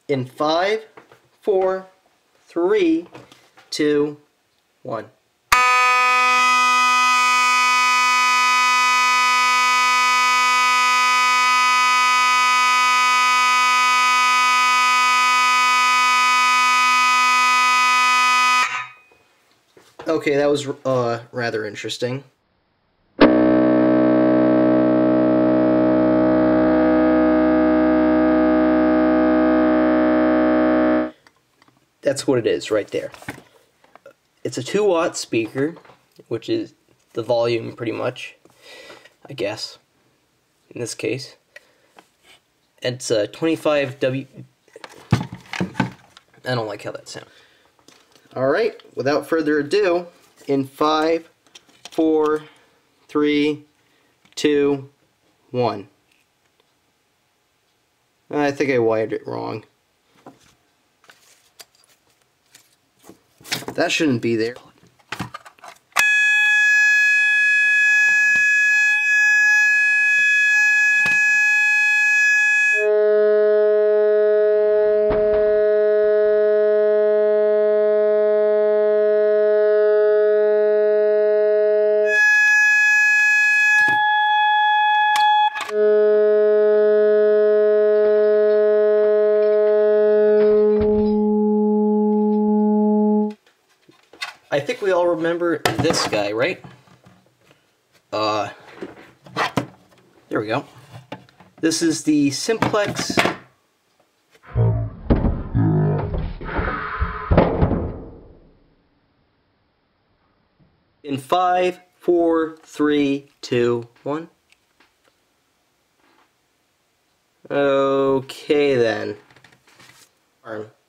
in 5, 4, 3, 2, 1. Okay, that was rather interesting. That's what it is right there. It's a 2-watt speaker, which is the volume pretty much, I guess, in this case. It's a 25W. I don't like how that sounds. Alright, without further ado, in 5, 4, 3, 2, 1. I think I wired it wrong. That shouldn't be there. I think we all remember this guy, right? There we go. This is the Simplex in 5, 4, 3, 2, 1. Okay then.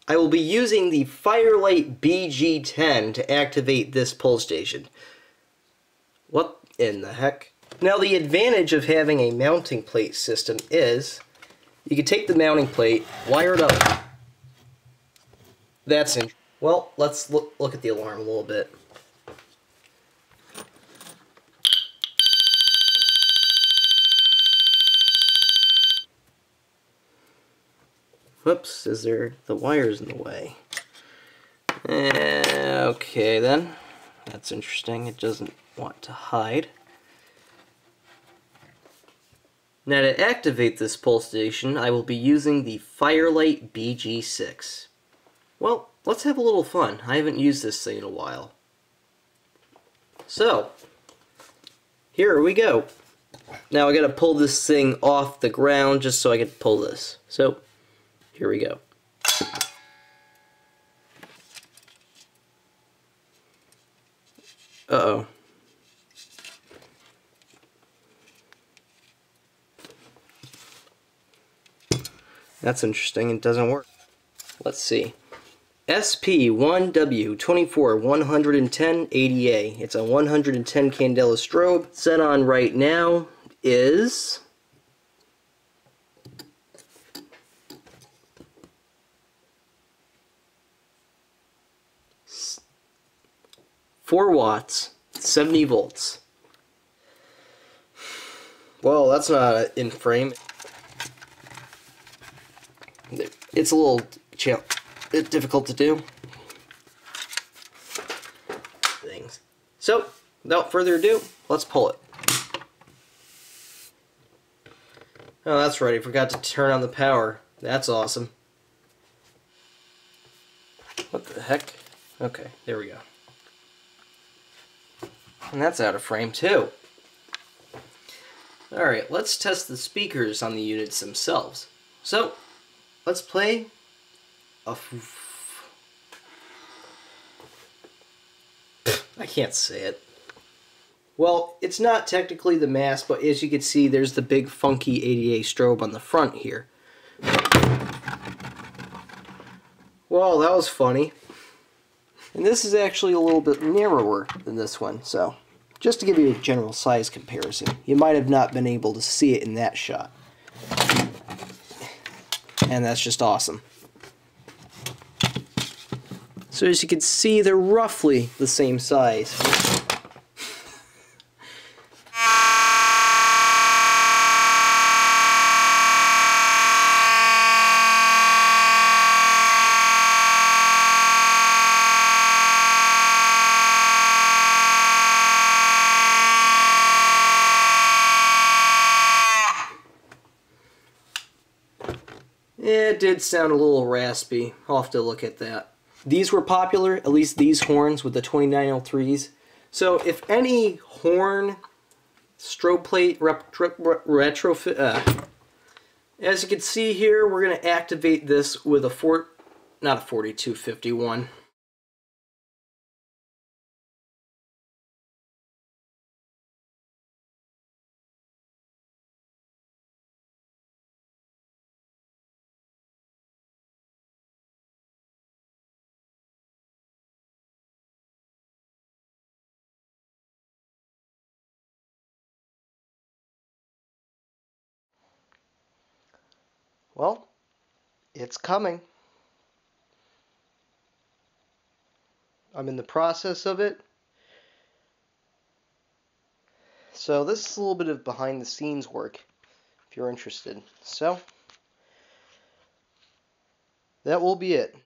I will be using the Firelight BG10 to activate this pull station. What in the heck? Now the advantage of having a mounting plate system is you can take the mounting plate, wire it up. That's in. Well, let's look at the alarm a little bit. Whoops, is there the wires in the way? Okay then. That's interesting. It doesn't want to hide. Now to activate this pull station, I will be using the Firelight BG6. Well, let's have a little fun. I haven't used this thing in a while. So, here we go. Now I gotta pull this thing off the ground just so I can pull this. So, here we go. Uh-oh. That's interesting. It doesn't work. Let's see. SP1W24110 It's a 110 candela strobe. Set on right now is 4 watts, 70 volts. Well, that's not in frame. It's a little difficult to do. Things. So, without further ado, let's pull it. Oh, that's right, I forgot to turn on the power. That's awesome. What the heck? Okay, there we go. And that's out of frame too. Alright, let's test the speakers on the units themselves. So, let's play a I can't say it. Well, it's not technically the mask, but as you can see, there's the big funky ADA strobe on the front here. Well, that was funny. And this is actually a little bit narrower than this one, so just to give you a general size comparison, you might have not been able to see it in that shot. And that's just awesome. So as you can see, they're roughly the same size. It did sound a little raspy. I'll have to look at that. These were popular, at least these horns with the 2903s. So if any horn strobe plate retrofit, as you can see here, we're going to activate this with a not a 4251. Well, it's coming. I'm in the process of it. So this is a little bit of behind the scenes work, if you're interested. So, that will be it.